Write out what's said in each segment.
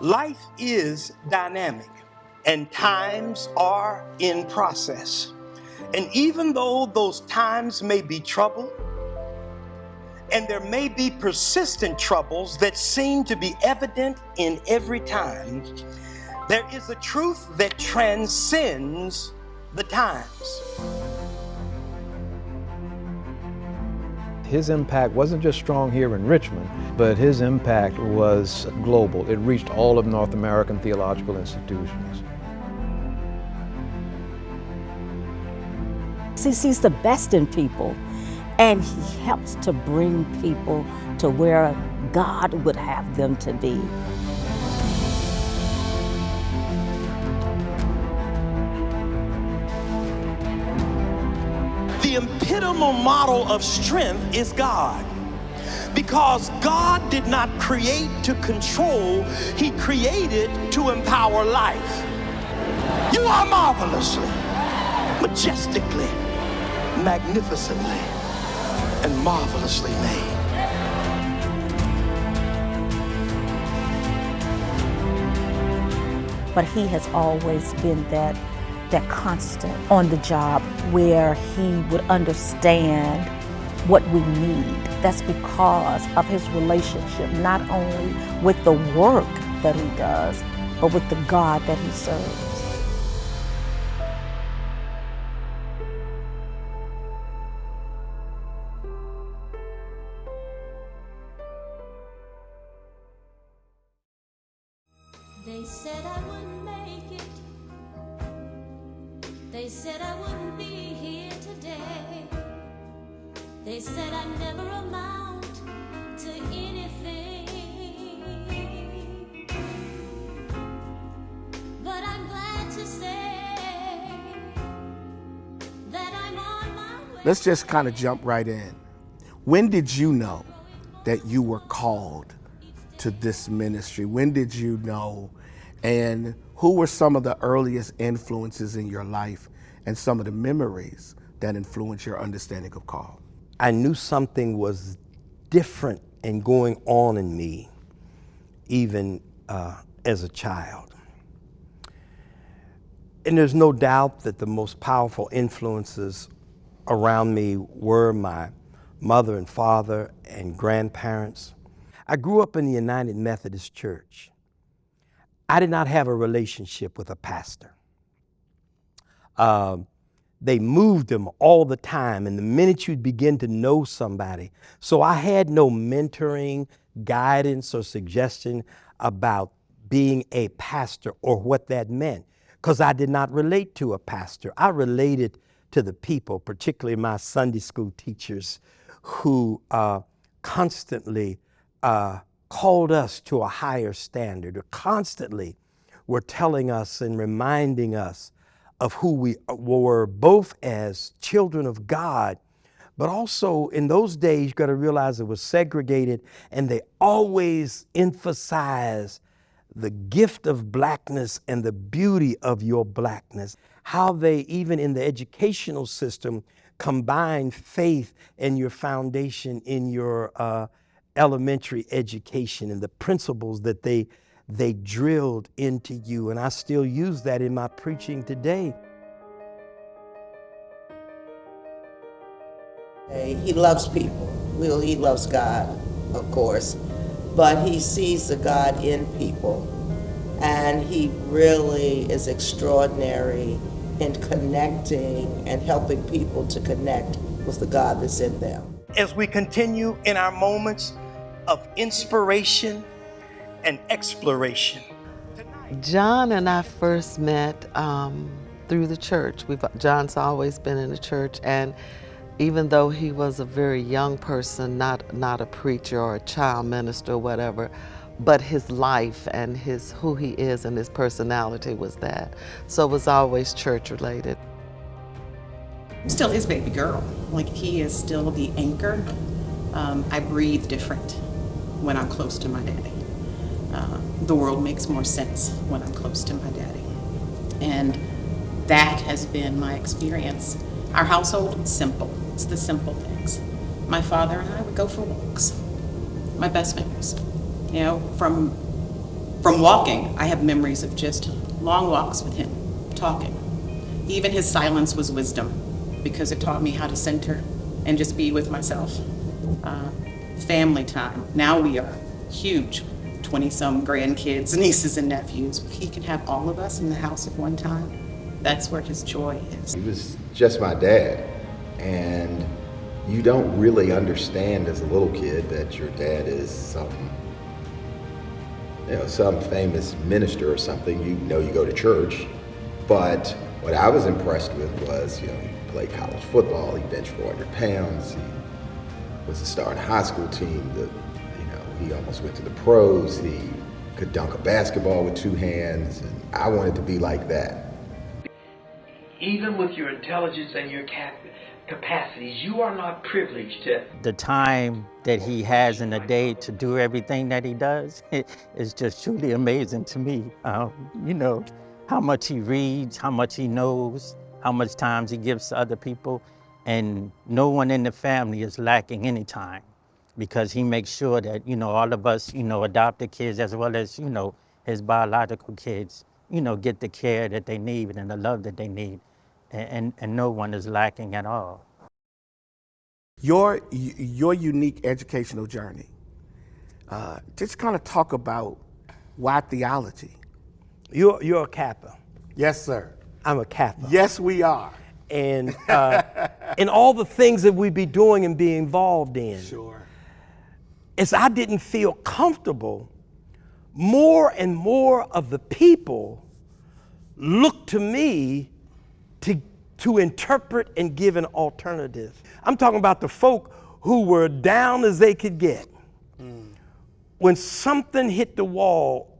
Life is dynamic and times are in process. And even though those times may be troubled, and there may be persistent troubles that seem to be evident in every time, there is a truth that transcends the times. His impact wasn't just strong here in Richmond, but his impact was global. It reached all of North American theological institutions. He sees the best in people, and he helps to bring people to where God would have them to be. The epitomal model of strength is God. Because God did not create to control, He created to empower life. You are marvelously, majestically, magnificently, and marvelously made. But he has always been that constant on the job where he would understand what we need. That's because of his relationship, not only with the work that he does, but with the God that he serves. They said I wouldn't make it. They said I wouldn't be here today. They said I'd never amount to anything. But I'm glad to say that I'm on my way. Let's just kind of jump right in. When did you know that you were called to this ministry? When did you know? And who were some of the earliest influences in your life and some of the memories that influenced your understanding of call? I knew something was different and going on in me, even as a child. And there's no doubt that the most powerful influences around me were my mother and father and grandparents. I grew up in the United Methodist Church. I did not have a relationship with a pastor. They moved them all the time, and the minute you'd begin to know somebody. So I had no mentoring, guidance, or suggestion about being a pastor or what that meant, because I did not relate to a pastor. I related to the people, particularly my Sunday school teachers, who constantly called us to a higher standard, or constantly were telling us and reminding us of who we were, both as children of God, but also in those days, you got to realize it was segregated, and they always emphasized the gift of blackness and the beauty of your blackness. How they, even in the educational system, combine faith and your foundation in your elementary education and the principles that they drilled into you. And I still use that in my preaching today. He loves people. Well, he loves God, of course, but he sees the God in people. And he really is extraordinary in connecting and helping people to connect with the God that's in them. As we continue in our moments of inspiration and exploration. John and I first met through the church. John's always been in the church, and even though he was a very young person, not a preacher or a child minister or whatever, but his life and who he is and his personality was that. So it was always church related. I'm still his baby girl. Like, he is still the anchor. I breathe different when I'm close to my daddy. The world makes more sense when I'm close to my daddy. And that has been my experience. Our household is simple. It's the simple things. My father and I would go for walks. My best friends. You know, from From walking, I have memories of just long walks with him, talking. Even his silence was wisdom because it taught me how to center and just be with myself. Family time. Now we are huge, 20-some grandkids, nieces and nephews. He can have all of us in the house at one time. That's where his joy is. He was just my dad, and you don't really understand as a little kid that your dad is some famous minister or something. You know, you go to church, but what I was impressed with was, he played college football, he benched 400 pounds, he was a star in the high school team, he almost went to the pros, he could dunk a basketball with 2 hands, and I wanted to be like that. Even with your intelligence and your capacities, you are not privileged to. The time that he has in a day to do everything that he does is just truly amazing to me. How much he reads, how much he knows, how much time he gives to other people, and no one in the family is lacking any time because he makes sure that, all of us, adopted kids as well as, his biological kids, get the care that they need and the love that they need. And no one is lacking at all. Your unique educational journey, just kind of talk about why theology. You're a Kappa. Yes, sir. I'm a Kappa. Yes, we are. And in all the things that we be doing and be involved in, Sure. as I didn't feel comfortable, more and more of the people looked to me to interpret and give an alternative. I'm talking about the folk who were down as they could get. When something hit the wall,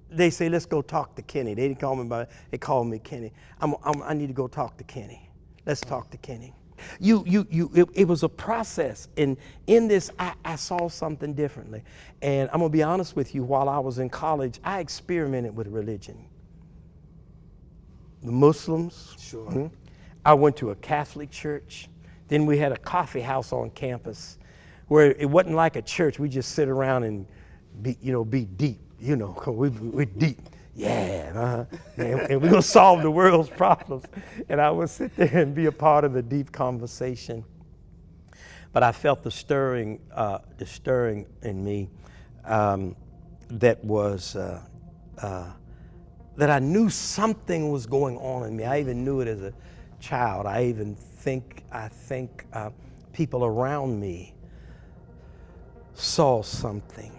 they say, let's go talk to Kinney. They didn't call me by, they called me Kinney. I need to go talk to Kinney. Let's talk to Kinney. It was a process. And in this, I saw something differently. And I'm gonna be honest with you, while I was in college, I experimented with religion. The Muslims. Sure. I went to a Catholic church. Then we had a coffee house on campus where it wasn't like a church. We just sit around and be deep, 'cause we're deep. Yeah, and we're gonna solve the world's problems. And I would sit there and be a part of the deep conversation. But I felt the stirring in me that was, that I knew something was going on in me. I even knew it as a child. I think people around me saw something.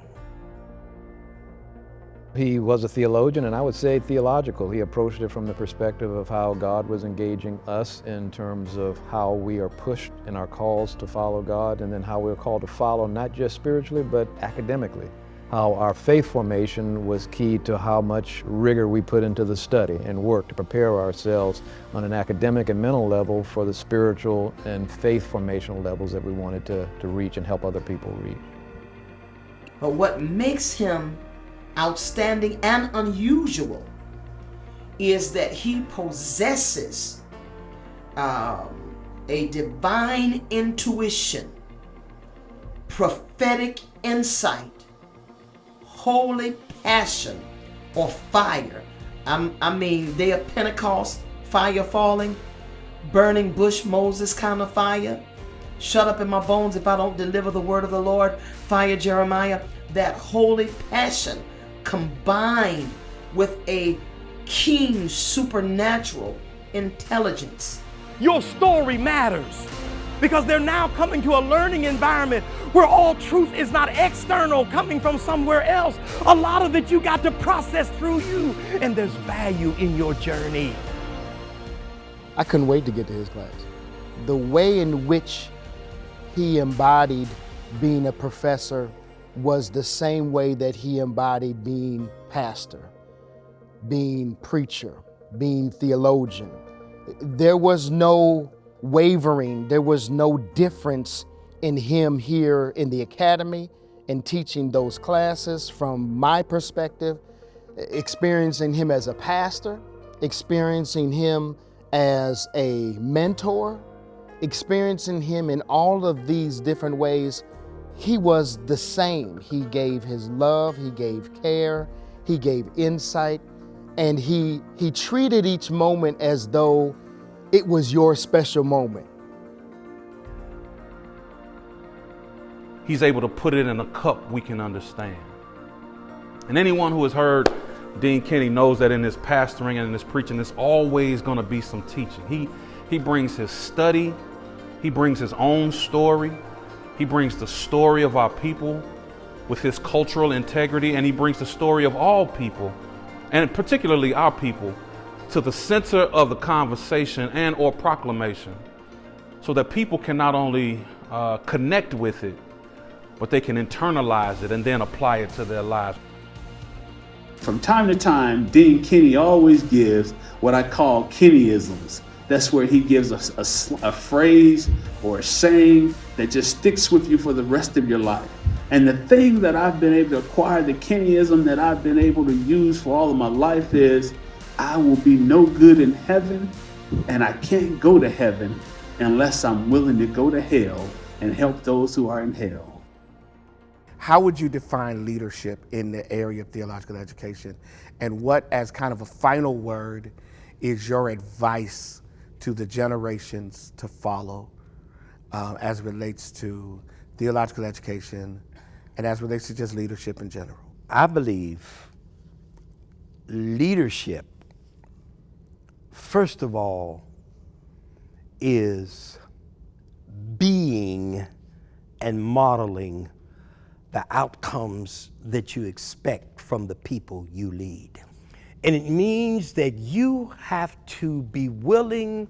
He was a theologian, and I would say theological. He approached it from the perspective of how God was engaging us in terms of how we are pushed in our calls to follow God, and then how we're called to follow not just spiritually, but academically. How our faith formation was key to how much rigor we put into the study and work to prepare ourselves on an academic and mental level for the spiritual and faith formational levels that we wanted to reach and help other people reach. But what makes him outstanding and unusual is that he possesses a divine intuition, prophetic insight, holy passion or fire. I mean, day of Pentecost, fire falling, burning bush Moses kind of fire. Shut up in my bones if I don't deliver the word of the Lord, fire Jeremiah. That holy passion combined with a keen supernatural intelligence. Your story matters because they're now coming to a learning environment where all truth is not external, coming from somewhere else. A lot of it you got to process through you, and there's value in your journey. I couldn't wait to get to his class. The way in which he embodied being a professor was the same way that he embodied being pastor, being preacher, being theologian. There was no wavering, there was no difference in him here in the academy and teaching those classes. From my perspective, experiencing him as a pastor, experiencing him as a mentor, experiencing him in all of these different ways, he was the same. He gave his love, he gave care, he gave insight, and he treated each moment as though it was your special moment. He's able to put it in a cup we can understand. And anyone who has heard Dean Kinney knows that in his pastoring and in his preaching, there's always going to be some teaching. He brings his study, he brings his own story, he brings the story of our people with his cultural integrity, and he brings the story of all people, and particularly our people, to the center of the conversation and or proclamation, so that people can not only connect with it, but they can internalize it and then apply it to their lives. From time to time, Dean Kinney always gives what I call Kinneyisms. That's where he gives a phrase or a saying that just sticks with you for the rest of your life. And the thing that I've been able to acquire, the Kinneyism that I've been able to use for all of my life is, I will be no good in heaven, and I can't go to heaven unless I'm willing to go to hell and help those who are in hell. How would you define leadership in the area of theological education? And what, as kind of a final word, is your advice to the generations to follow as it relates to theological education and as it relates to just leadership in general? I believe leadership, first of all, is being and modeling the outcomes that you expect from the people you lead. And it means that you have to be willing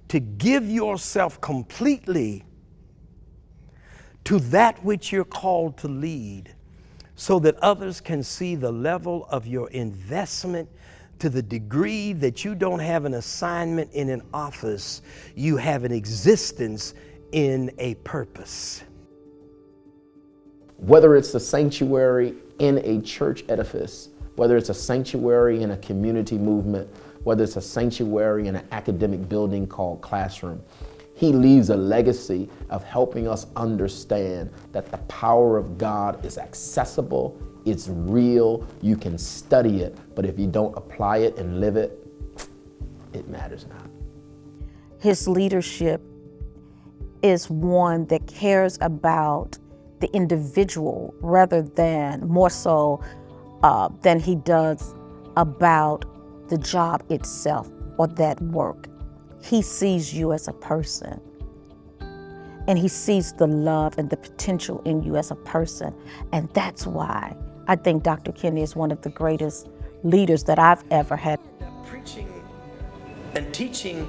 to give yourself completely to that which you're called to lead, so that others can see the level of your investment to the degree that you don't have an assignment in an office, you have an existence in a purpose. Whether it's a sanctuary in a church edifice, whether it's a sanctuary in a community movement, whether it's a sanctuary in an academic building called classroom, he leaves a legacy of helping us understand that the power of God is accessible, it's real, you can study it, but if you don't apply it and live it, it matters not. His leadership is one that cares about the individual rather than more so than he does about the job itself or that work. He sees you as a person, and he sees the love and the potential in you as a person. And that's why I think Dr. Kinney is one of the greatest leaders that I've ever had. Preaching and teaching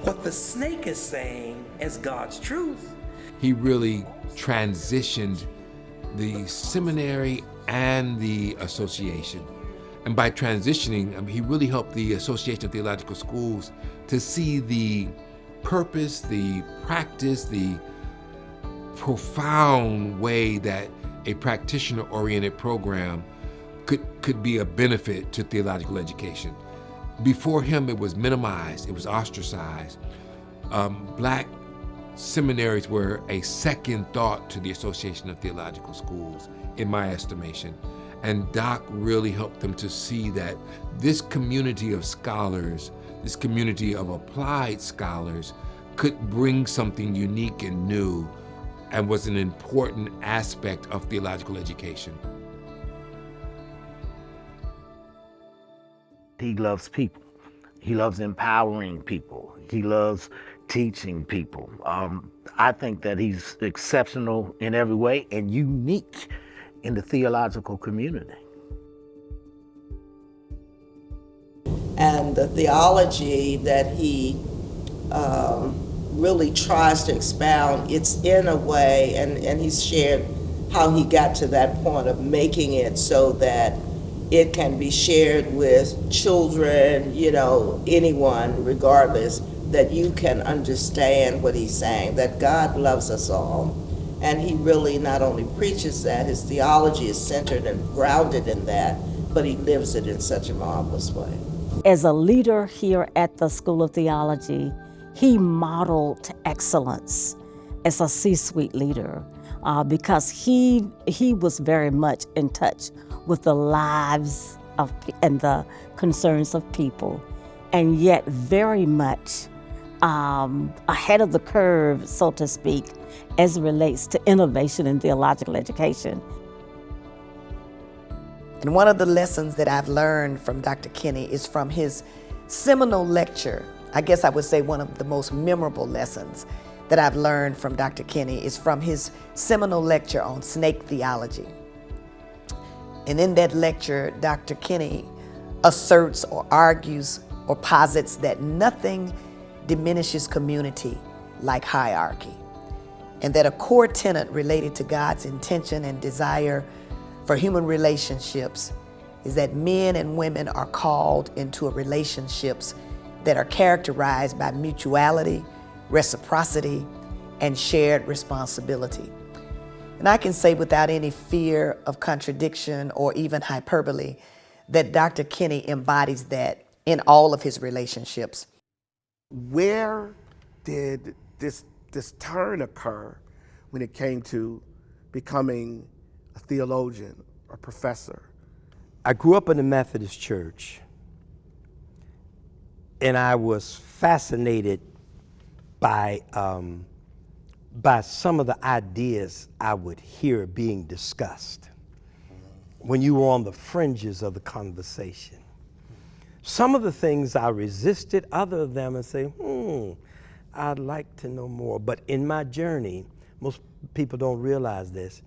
what the snake is saying as God's truth. He really transitioned the seminary and the association. And by transitioning, he really helped the Association of Theological Schools to see the purpose, the practice, the profound way that a practitioner-oriented program could be a benefit to theological education. Before him, it was minimized, it was ostracized. Black seminaries were a second thought to the Association of Theological Schools, in my estimation. And Doc really helped them to see that this community of scholars, this community of applied scholars, could bring something unique and new and was an important aspect of theological education. He loves people. He loves empowering people. He loves teaching people. I think that he's exceptional in every way and unique in the theological community. And the theology that he really tries to expound, it's in a way, and he's shared how he got to that point of making it so that it can be shared with children, you know, anyone, regardless, that you can understand what he's saying, that God loves us all. And he really not only preaches that, his theology is centered and grounded in that, but he lives it in such a marvelous way. As a leader here at the School of Theology, he modeled excellence as a C-suite leader. because he was very much in touch with the lives and the concerns of people, and yet very much ahead of the curve, so to speak, as it relates to innovation in theological education. And one of the lessons that I've learned from Dr. Kinney is from his seminal lecture. I guess I would say one of the most memorable lessons that I've learned from Dr. Kinney is from his seminal lecture on snake theology. And in that lecture, Dr. Kinney asserts or argues or posits that nothing diminishes community like hierarchy, and that a core tenet related to God's intention and desire for human relationships is that men and women are called into relationships that are characterized by mutuality, reciprocity, and shared responsibility. And I can say without any fear of contradiction or even hyperbole that Dr. Kinney embodies that in all of his relationships. Where did this turn occur when it came to becoming a theologian or professor? I grew up in the Methodist church, and I was fascinated by some of the ideas I would hear being discussed when you were on the fringes of the conversation. Some of the things I resisted, other of them and say, I'd like to know more. But in my journey, most people don't realize this,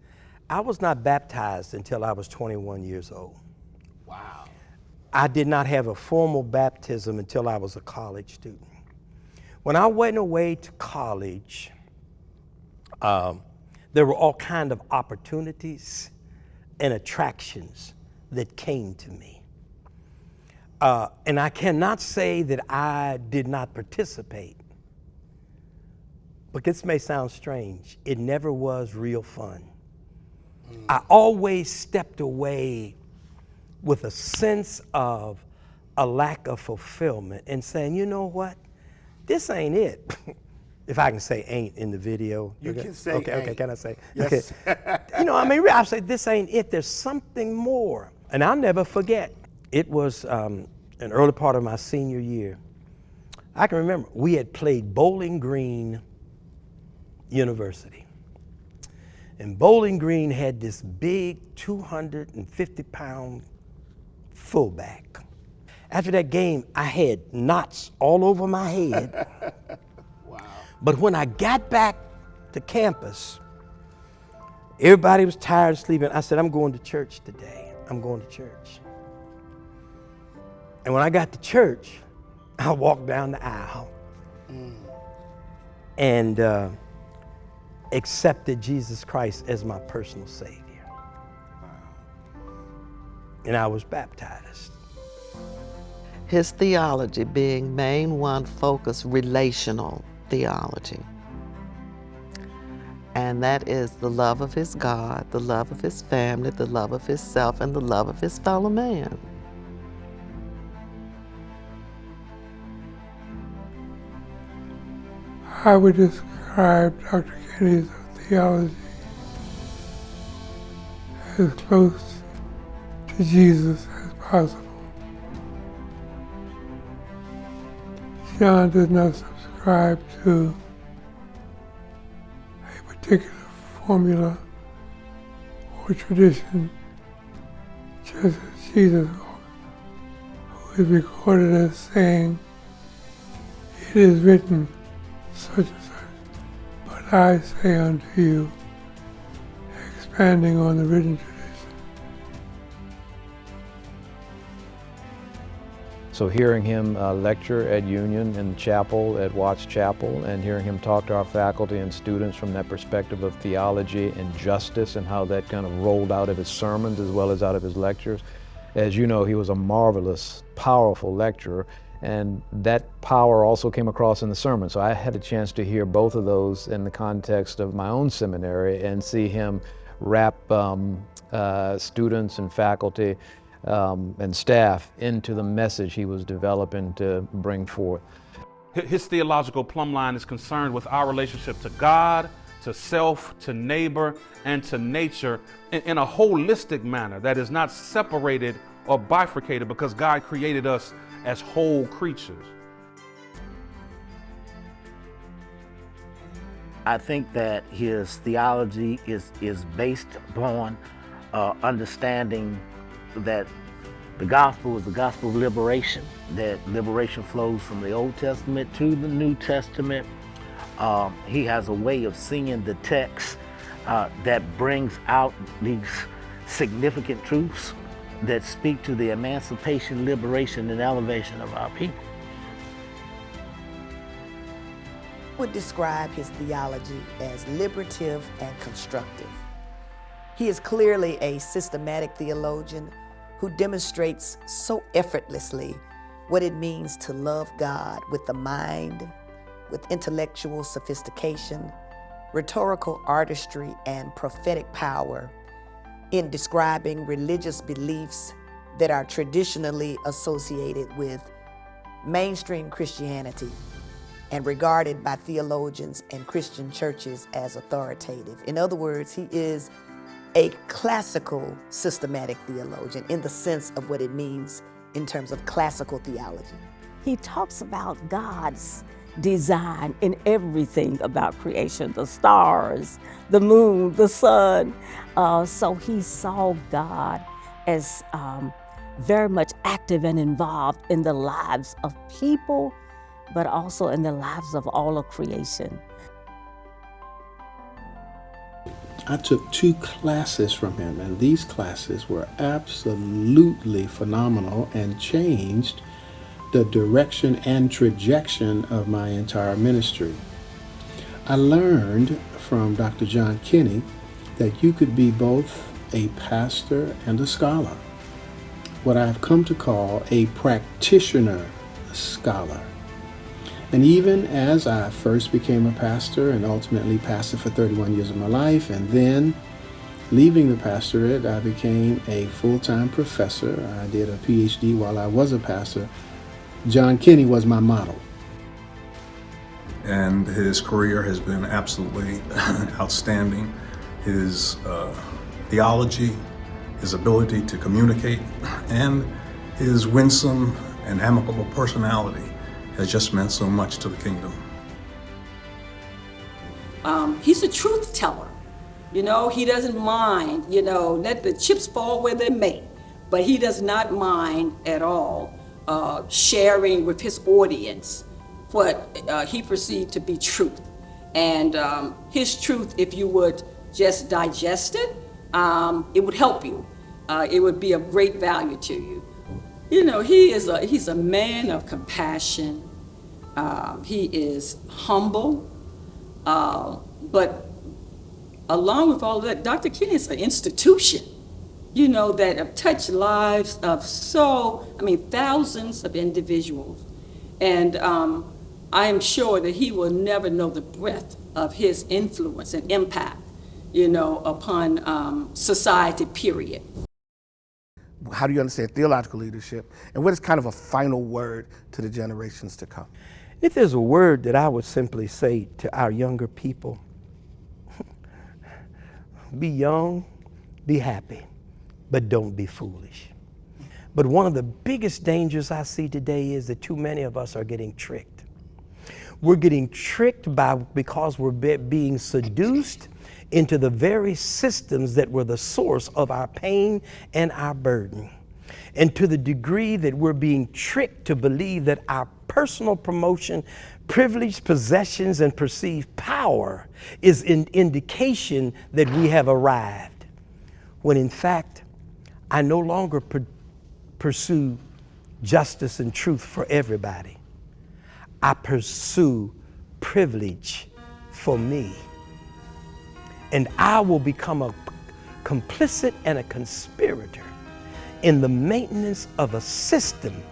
I was not baptized until I was 21 years old. Wow. I did not have a formal baptism until I was a college student. When I went away to college, there were all kinds of opportunities and attractions that came to me. And I cannot say that I did not participate, but this may sound strange. It never was real fun. I always stepped away with a sense of a lack of fulfillment and saying, you know what, this ain't it. If I can say ain't in the video. You okay? can say okay, ain't. Okay, can I say? Yes. Okay. You know, I mean, I say this ain't it. There's something more. And I'll never forget. It was an early part of my senior year. I can remember we had played Bowling Green University. And Bowling Green had this big 250-pound fullback. After that game, I had knots all over my head. Wow. But when I got back to campus, everybody was tired of sleeping. I said, I'm going to church today. I'm going to church. And when I got to church, I walked down the aisle and accepted Jesus Christ as my personal Savior. And I was baptized. His theology being main one focus, relational theology. And that is the love of his God, the love of his family, the love of himself, and the love of his fellow man. I would describe Dr. Kinney's theology as close to Jesus as possible. John does not subscribe to a particular formula or tradition, just as Jesus, who is recorded as saying, "It is written such and such, but I say unto you," expanding on the written tradition. So hearing him lecture at Union and chapel at Watts Chapel, and hearing him talk to our faculty and students from that perspective of theology and justice and how that kind of rolled out of his sermons as well as out of his lectures. As you know, he was a marvelous, powerful lecturer, and that power also came across in the sermon. So I had a chance to hear both of those in the context of my own seminary and see him wrap students and faculty and staff into the message he was developing to bring forth. His theological plumb line is concerned with our relationship to God, to self, to neighbor, and to nature in a holistic manner that is not separated or bifurcated, because God created us as whole creatures. I think that his theology is based upon understanding that the gospel is the gospel of liberation, that liberation flows from the Old Testament to the New Testament. He has a way of seeing the text that brings out these significant truths that speak to the emancipation, liberation, and elevation of our people. Would describe his theology as liberative and constructive. He is clearly a systematic theologian who demonstrates so effortlessly what it means to love God with the mind, with intellectual sophistication, rhetorical artistry, and prophetic power in describing religious beliefs that are traditionally associated with mainstream Christianity and regarded by theologians and Christian churches as authoritative. In other words, he is a classical systematic theologian in the sense of what it means in terms of classical theology. He talks about God's design in everything about creation, the stars, the moon, the sun. So he saw God as very much active and involved in the lives of people, but also in the lives of all of creation. I took 2 classes from him, and these classes were absolutely phenomenal and changed the direction and trajectory of my entire ministry. I learned from Dr. John Kinney that you could be both a pastor and a scholar, what I've come to call a practitioner scholar. And even as I first became a pastor and ultimately pastored for 31 years of my life, and then leaving the pastorate, I became a full-time professor. I did a PhD while I was a pastor. John Kinney was my model. And his career has been absolutely outstanding. His theology, his ability to communicate, and his winsome and amicable personality has just meant so much to the kingdom. He's a truth teller. You know, he doesn't mind, let the chips fall where they may, but he does not mind at all sharing with his audience what he perceived to be truth. And his truth, if you would just digest it, it would help you. It would be of great value to you. He's a man of compassion. He is humble, but along with all of that, Dr. Kinney is an institution, that have touched lives of thousands of individuals. And I am sure that he will never know the breadth of his influence and impact, upon society, period. How do you understand theological leadership? And what is kind of a final word to the generations to come? If there's a word that I would simply say to our younger people, be young, be happy, but don't be foolish. But one of the biggest dangers I see today is that too many of us are getting tricked. We're getting tricked because we're being seduced into the very systems that were the source of our pain and our burden. And to the degree that we're being tricked to believe that our personal promotion, privileged possessions, and perceived power is an indication that we have arrived, when in fact, I no longer pursue justice and truth for everybody. I pursue privilege for me. And I will become a complicit and a conspirator in the maintenance of a system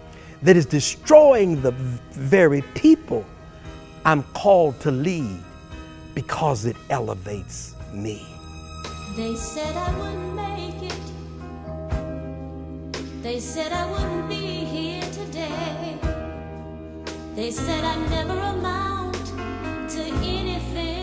that is destroying the very people I'm called to lead because it elevates me. They said I wouldn't make it. They said I wouldn't be here today. They said I'd never amount to anything.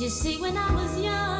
You see, when I was young,